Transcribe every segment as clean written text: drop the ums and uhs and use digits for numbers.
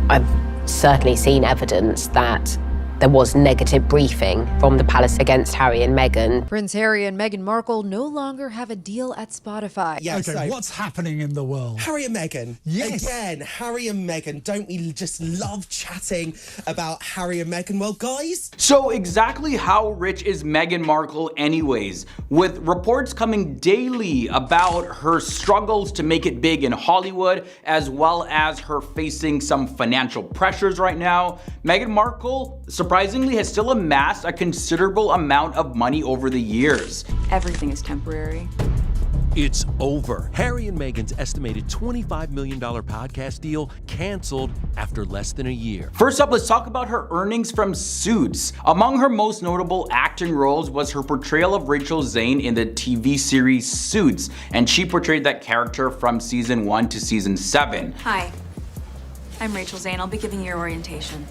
I've certainly seen evidence that there was negative briefing from the palace against Harry and Meghan. Prince Harry and Meghan Markle no longer have a deal at Spotify. Yeah, Okay, so what's happening in the world? Harry and Meghan. Yes. Again, Harry and Meghan. Don't we just love chatting about Harry and Meghan? Well, guys. So exactly how rich is Meghan Markle anyways? With reports coming daily about her struggles to make it big in Hollywood, as well as her facing some financial pressures right now, Meghan Markle surprisingly has still amassed a considerable amount of money over the years. Everything is temporary. It's over. Harry and Meghan's estimated $25 million podcast deal canceled after less than a year. First up, let's talk about her earnings from Suits. Among her most notable acting roles was her portrayal of Rachel Zane in the TV series Suits, and she portrayed that character from season 1 to season 7. Hi, I'm Rachel Zane. I'll be giving you your orientation.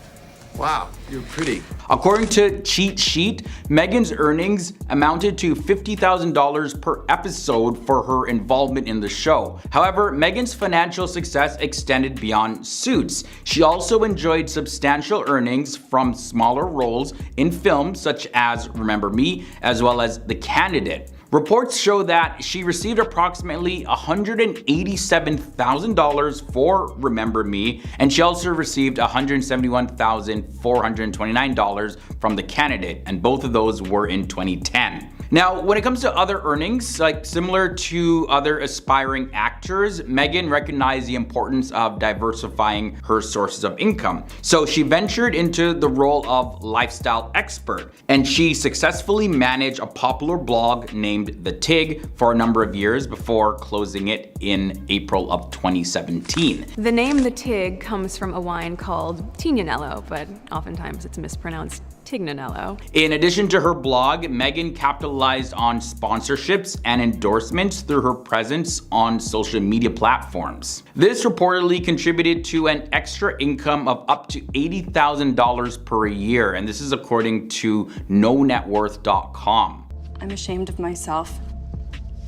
Wow, you're pretty. According to Cheat Sheet, Meghan's earnings amounted to $50,000 per episode for her involvement in the show. However, Meghan's financial success extended beyond Suits. She also enjoyed substantial earnings from smaller roles in films such as Remember Me, as well as The Candidate. Reports show that she received approximately $187,000 for Remember Me, and she also received $171,429 from The Candidate, and both of those were in 2010. Now, when it comes to other earnings, like similar to other aspiring actors, Meghan recognized the importance of diversifying her sources of income. So she ventured into the role of lifestyle expert, and she successfully managed a popular blog named The Tig for a number of years before closing it in April of 2017. The name The Tig comes from a wine called Tignanello, but oftentimes it's mispronounced Tignanello. In addition to her blog, Meghan capitalized on sponsorships and endorsements through her presence on social media platforms. This reportedly contributed to an extra income of up to $80,000 per year, and this is according to KnowNetWorth.com. I'm ashamed of myself,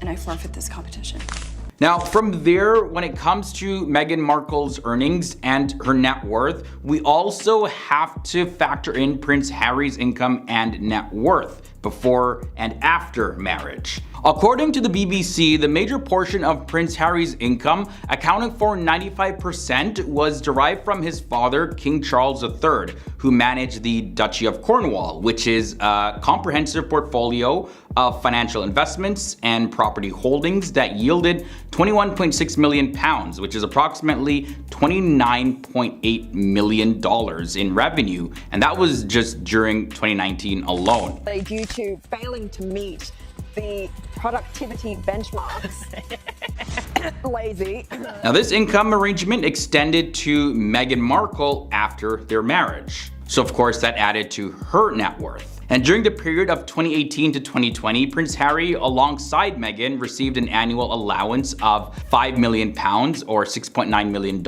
and I forfeit this competition. Now, from there, when it comes to Meghan Markle's earnings and her net worth, we also have to factor in Prince Harry's income and net worth before and after marriage. According to the BBC, the major portion of Prince Harry's income, accounting for 95%, was derived from his father, King Charles III, who managed the Duchy of Cornwall, which is a comprehensive portfolio of financial investments and property holdings that yielded £21.6 million, which is approximately $29.8 million in revenue, and that was just during 2019 alone. Due to failing to meet the productivity benchmarks. Lazy. Now, this income arrangement extended to Meghan Markle after their marriage. So of course that added to her net worth. And during the period of 2018 to 2020, Prince Harry, alongside Meghan, received an annual allowance of £5 million or $6.9 million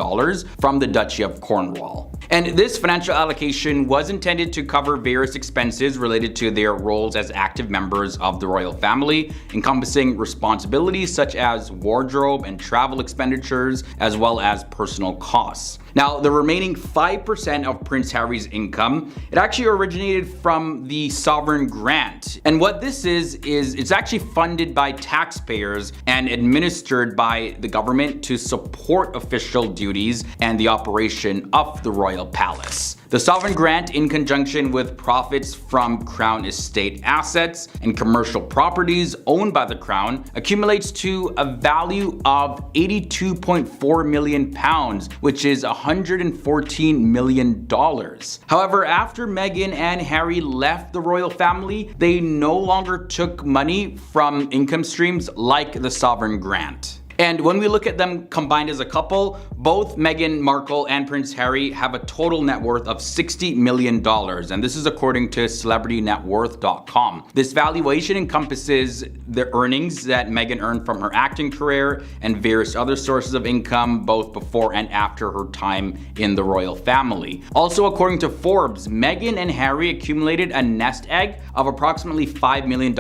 from the Duchy of Cornwall. And this financial allocation was intended to cover various expenses related to their roles as active members of the royal family, encompassing responsibilities such as wardrobe and travel expenditures, as well as personal costs. Now, the remaining 5% of Prince Harry's income, it actually originated from the sovereign grant. And what this is it's actually funded by taxpayers and administered by the government to support official duties and the operation of the royal palace. The sovereign grant, in conjunction with profits from Crown estate assets and commercial properties owned by the Crown, accumulates to a value of £82.4 million, which is $114 million. However, after Meghan and Harry left the royal family, they no longer took money from income streams like the sovereign grant. And when we look at them combined as a couple, both Meghan Markle and Prince Harry have a total net worth of $60 million. And this is according to CelebrityNetWorth.com. This valuation encompasses the earnings that Meghan earned from her acting career and various other sources of income, both before and after her time in the royal family. Also, according to Forbes, Meghan and Harry accumulated a nest egg of approximately $5 million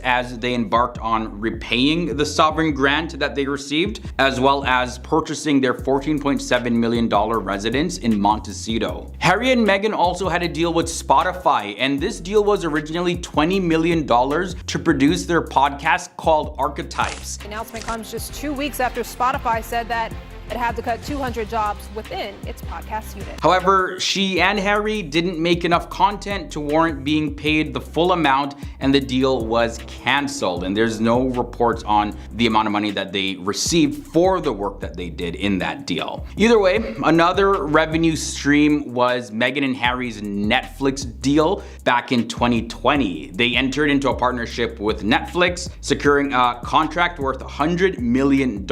as they embarked on repaying the sovereign grant that they received received, as well as purchasing their $14.7 million residence in Montecito. Harry and Meghan also had a deal with Spotify, and this deal was originally $20 million to produce their podcast called Archetypes. The announcement comes just 2 weeks after Spotify said that it had to cut 200 jobs within its podcast unit. However, she and Harry didn't make enough content to warrant being paid the full amount, and the deal was canceled. And there's no reports on the amount of money that they received for the work that they did in that deal. Either way, another revenue stream was Meghan and Harry's Netflix deal back in 2020. They entered into a partnership with Netflix, securing a contract worth $100 million.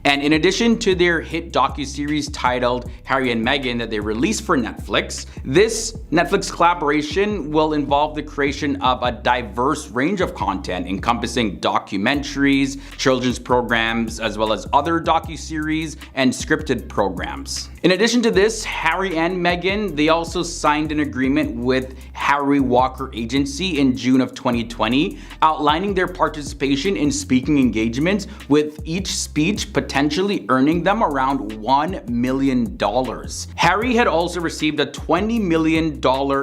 And in addition to their hit docuseries titled Harry and Meghan that they released for Netflix, this Netflix collaboration will involve the creation of a diverse range of content encompassing documentaries, children's programs, as well as other docuseries and scripted programs. In addition to this, Harry and Meghan, they also signed an agreement with Harry Walker Agency in June of 2020, outlining their participation in speaking engagements, with each speech potentially earning them around $1 million. Harry had also received a $20 million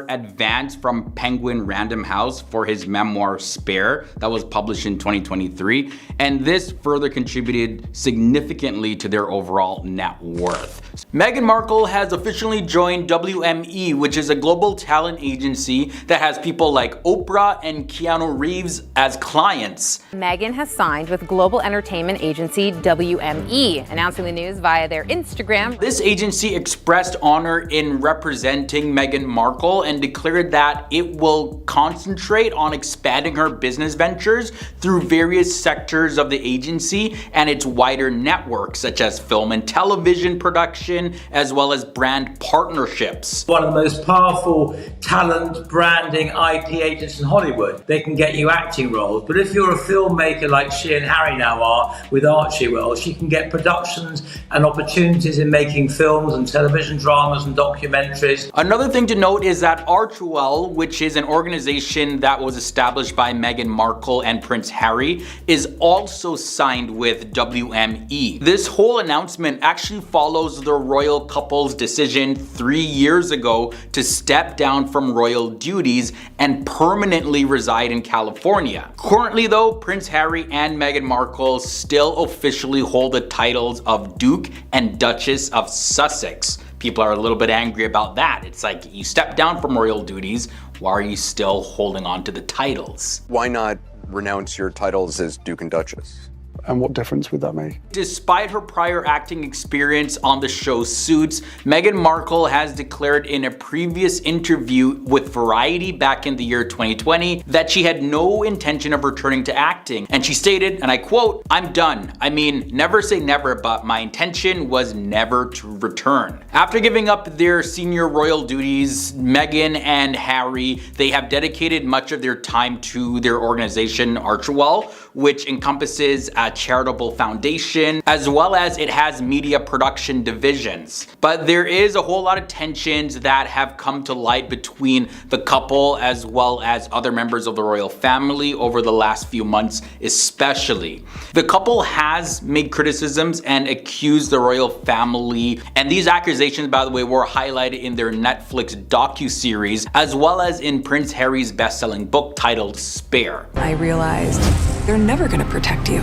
advance from Penguin Random House for his memoir Spare that was published in 2023, and this further contributed significantly to their overall net worth. Meghan Markle has officially joined WME, which is a global talent agency that has people like Oprah and Keanu Reeves as clients. Meghan has signed with global entertainment agency WME, announcing the news via their Instagram. This agency expressed honor in representing Meghan Markle and declared that it will concentrate on expanding her business ventures through various sectors of the agency and its wider network, such as film and television production, as well as brand partnerships. One of the most powerful talent, branding, IP agents in Hollywood. They can get you acting roles, but if you're a filmmaker like she and Harry now are with Archie Wells, she can get productions and opportunities in making films and television dramas and documentaries. Another thing to note is that Archewell, which is an organization that was established by Meghan Markle and Prince Harry, is also signed with WME. This whole announcement actually follows the royal couple's decision 3 years ago to step down from royal duties and permanently reside in California. Currently though, Prince Harry and Meghan Markle still officially hold the titles of Duke and Duchess of Sussex. People are a little bit angry about that. It's like, you step down from royal duties, why are you still holding on to the titles? Why not renounce your titles as Duke and Duchess? And what difference would that make? Despite her prior acting experience on the show Suits, Meghan Markle has declared in a previous interview with Variety back in the year 2020 that she had no intention of returning to acting. And she stated, and I quote, "I'm done. I mean, never say never, but my intention was never to return." After giving up their senior royal duties, Meghan and Harry, they have dedicated much of their time to their organization Archewell, which encompasses a charitable foundation, as well as it has media production divisions. But there is a whole lot of tensions that have come to light between the couple as well as other members of the royal family over the last few months especially. The couple has made criticisms and accused the royal family, and these accusations, by the way, were highlighted in their Netflix docuseries as well as in Prince Harry's best-selling book titled Spare. I realized they're never going to protect you.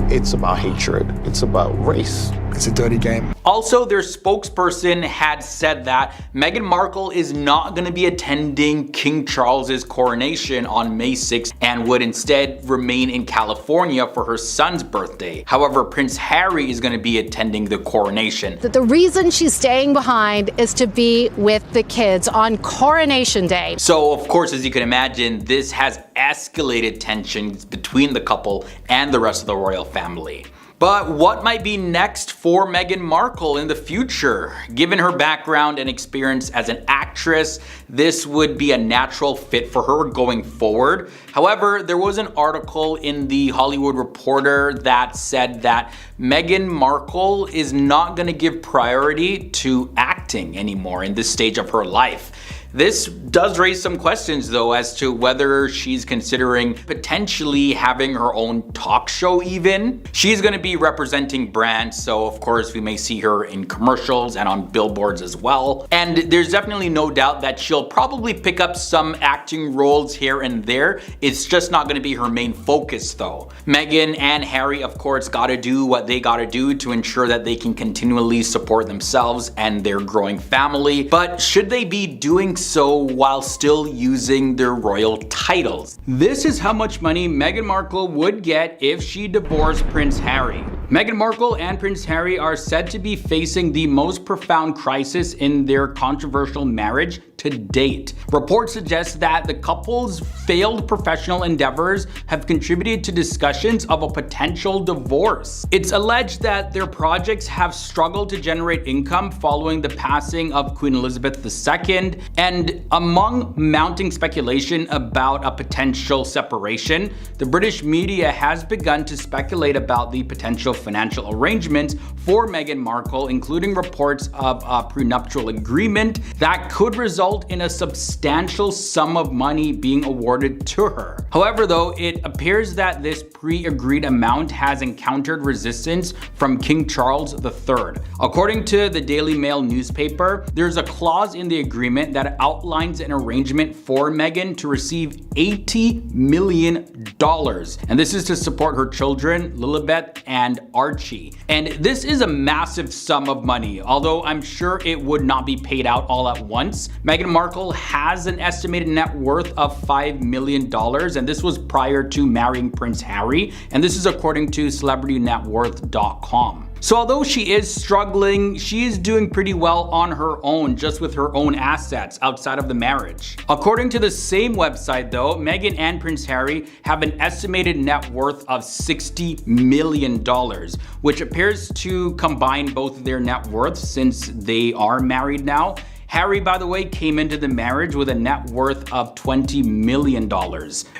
It's about hatred. It's about race. It's a dirty game. Also, their spokesperson had said that Meghan Markle is not going to be attending King Charles's coronation on May 6th and would instead remain in California for her son's birthday. However, Prince Harry is going to be attending the coronation. The reason she's staying behind is to be with the kids on Coronation Day. So, of course, as you can imagine, this has escalated tensions between the couple and the rest of the royal family. But what might be next for Meghan Markle in the future? Given her background and experience as an actress, this would be a natural fit for her going forward. However, there was an article in the Hollywood Reporter that said that Meghan Markle is not going to give priority to acting anymore in this stage of her life. This does raise some questions though as to whether she's considering potentially having her own talk show even. She's going to be representing brands, so of course we may see her in commercials and on billboards as well. And there's definitely no doubt that she'll probably pick up some acting roles here and there. It's just not going to be her main focus though. Meghan and Harry of course gotta do what they gotta do to ensure that they can continually support themselves and their growing family. But should they be doing so while still using their royal titles? This is how much money Meghan Markle would get if she divorced Prince Harry. Meghan Markle and Prince Harry are said to be facing the most profound crisis in their controversial marriage to date. Reports suggest that the couple's failed professional endeavors have contributed to discussions of a potential divorce. It's alleged that their projects have struggled to generate income following the passing of Queen Elizabeth II, and among mounting speculation about a potential separation, the British media has begun to speculate about the potential financial arrangements for Meghan Markle, including reports of a prenuptial agreement that could result in a substantial sum of money being awarded to her. However though, it appears that this pre-agreed amount has encountered resistance from King Charles III. According to the Daily Mail newspaper, there's a clause in the agreement that outlines an arrangement for Meghan to receive $80 million. And this is to support her children, Lilibet and Archie. And this is a massive sum of money, although I'm sure it would not be paid out all at once. Meghan Markle has an estimated net worth of $5 million, and this was prior to marrying Prince Harry, and this is according to CelebrityNetWorth.com. So although she is struggling, she is doing pretty well on her own, just with her own assets outside of the marriage. According to the same website though, Meghan and Prince Harry have an estimated net worth of $60 million, which appears to combine both of their net worths since they are married now. Harry, by the way, came into the marriage with a net worth of $20 million.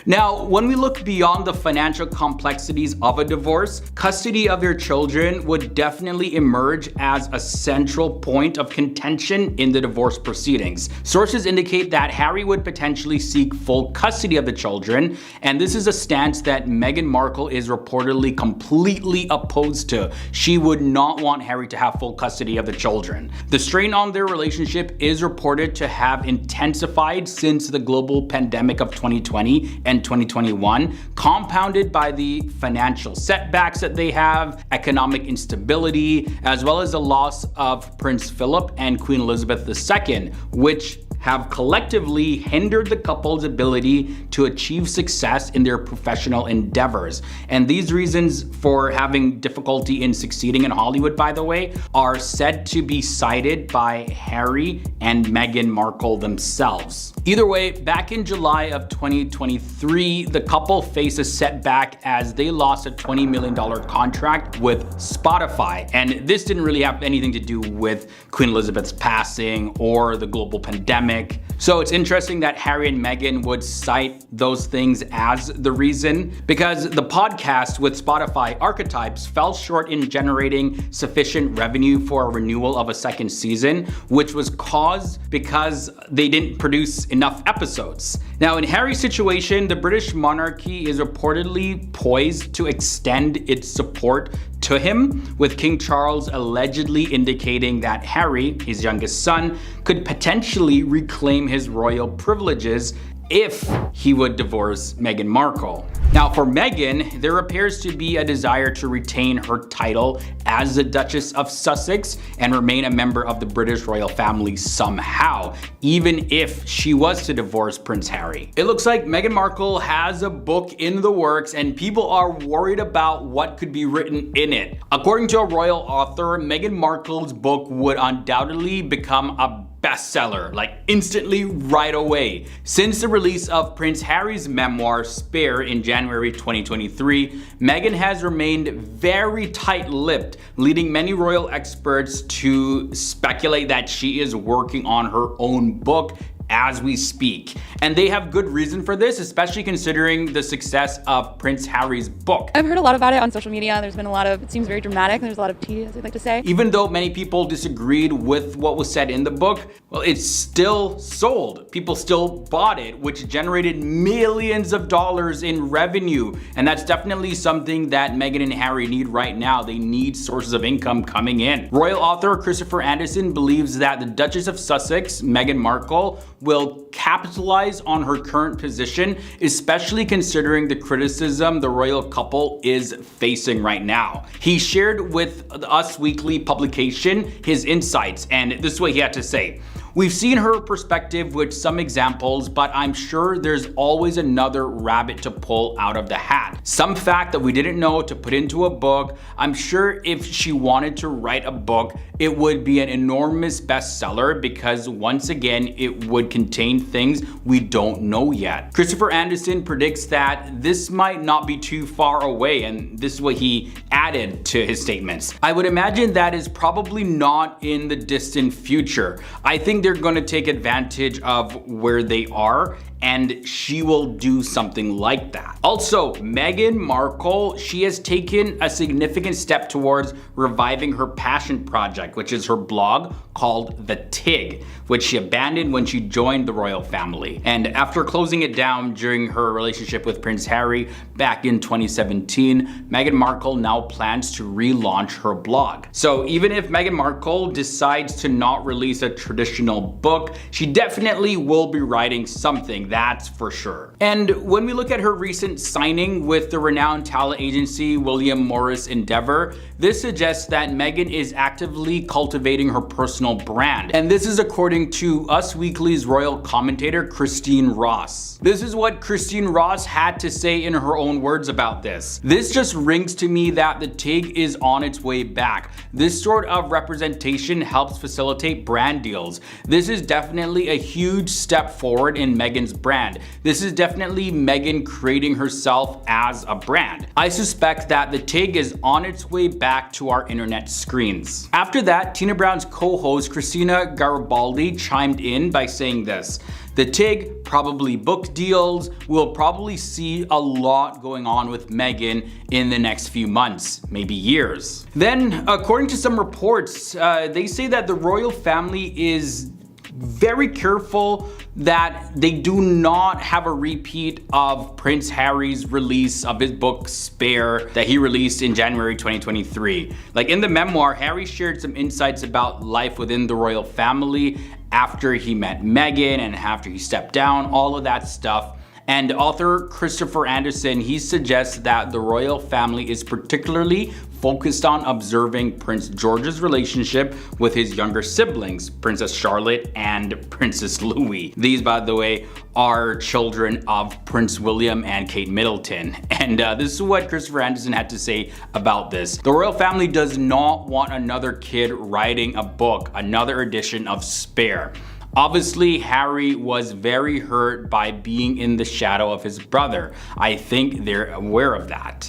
Now, when we look beyond the financial complexities of a divorce, custody of your children would definitely emerge as a central point of contention in the divorce proceedings. Sources indicate that Harry would potentially seek full custody of the children, and this is a stance that Meghan Markle is reportedly completely opposed to. She would not want Harry to have full custody of the children. The strain on their relationship is reported to have intensified since the global pandemic of 2020 and 2021, compounded by the financial setbacks that they have, economic instability, as well as the loss of Prince Philip and Queen Elizabeth II, which have collectively hindered the couple's ability to achieve success in their professional endeavors. And these reasons for having difficulty in succeeding in Hollywood, by the way, are said to be cited by Harry and Meghan Markle themselves. Either way, back in July of 2023, the couple faced a setback as they lost a $20 million contract with Spotify. And this didn't really have anything to do with Queen Elizabeth's passing or the global pandemic. So it's interesting that Harry and Meghan would cite those things as the reason, because the podcast with Spotify, Archetypes, fell short in generating sufficient revenue for a renewal of a second season, which was caused because they didn't produce enough episodes. Now, in Harry's situation, the British monarchy is reportedly poised to extend its support to him, with King Charles allegedly indicating that Harry, his youngest son, could potentially reclaim his royal privileges if he would divorce Meghan Markle. Now for Meghan, there appears to be a desire to retain her title as the Duchess of Sussex and remain a member of the British royal family somehow, even if she was to divorce Prince Harry. It looks like Meghan Markle has a book in the works and people are worried about what could be written in it. According to a royal author, Meghan Markle's book would undoubtedly become a bestseller, like instantly right away. Since the release of Prince Harry's memoir, Spare, in January 2023, Meghan has remained very tight-lipped, leading many royal experts to speculate that she is working on her own book as we speak. And they have good reason for this, especially considering the success of Prince Harry's book. I've heard a lot about it on social media. There's been a lot of, it seems very dramatic, and there's a lot of tea, as I'd like to say. Even though many people disagreed with what was said in the book, well, it's still sold. People still bought it, which generated millions of dollars in revenue. And that's definitely something that Meghan and Harry need right now. They need sources of income coming in. Royal author Christopher Anderson believes that the Duchess of Sussex, Meghan Markle, will capitalize on her current position, especially considering the criticism the royal couple is facing right now. He shared with Us Weekly publication his insights, and this is what he had to say. We've seen her perspective with some examples, but I'm sure there's always another rabbit to pull out of the hat. Some fact that we didn't know to put into a book. I'm sure if she wanted to write a book, it would be an enormous bestseller because once again, it would contain things we don't know yet. Christopher Anderson predicts that this might not be too far away, and this is what he added to his statements. I would imagine that is probably not in the distant future. I think they're going to take advantage of where they are, and she will do something like that. Also, Meghan Markle, she has taken a significant step towards reviving her passion project, which is her blog called The Tig, which she abandoned when she joined the royal family. And after closing it down during her relationship with Prince Harry back in 2017, Meghan Markle now plans to relaunch her blog. So even if Meghan Markle decides to not release a traditional book, she definitely will be writing something, that's for sure. And when we look at her recent signing with the renowned talent agency William Morris Endeavor, this suggests that Meghan is actively cultivating her personal brand. And this is according to Us Weekly's royal commentator, Christine Ross. This is what Christine Ross had to say in her own words about this. This just rings to me that the Tig is on its way back. This sort of representation helps facilitate brand deals. This is definitely a huge step forward in Meghan's brand. This is definitely Meghan creating herself as a brand. I suspect that the Tig is on its way back to our internet screens. After that, Tina Brown's co-host Christina Garibaldi chimed in by saying this: the Tig, probably book deals, we'll probably see a lot going on with Meghan in the next few months, maybe years. Then, according to some reports, they say that the royal family is very careful that they do not have a repeat of Prince Harry's release of his book Spare that he released in January 2023. Like in the memoir, Harry shared some insights about life within the royal family after he met Meghan and after he stepped down, all of that stuff. And author Christopher Anderson, he suggests that the royal family is particularly focused on observing Prince George's relationship with his younger siblings, Princess Charlotte and Princess Louis. These, by the way, are children of Prince William and Kate Middleton. And this is what Christopher Anderson had to say about this. The royal family does not want another kid writing a book, another edition of Spare. Obviously, Harry was very hurt by being in the shadow of his brother. I think they're aware of that.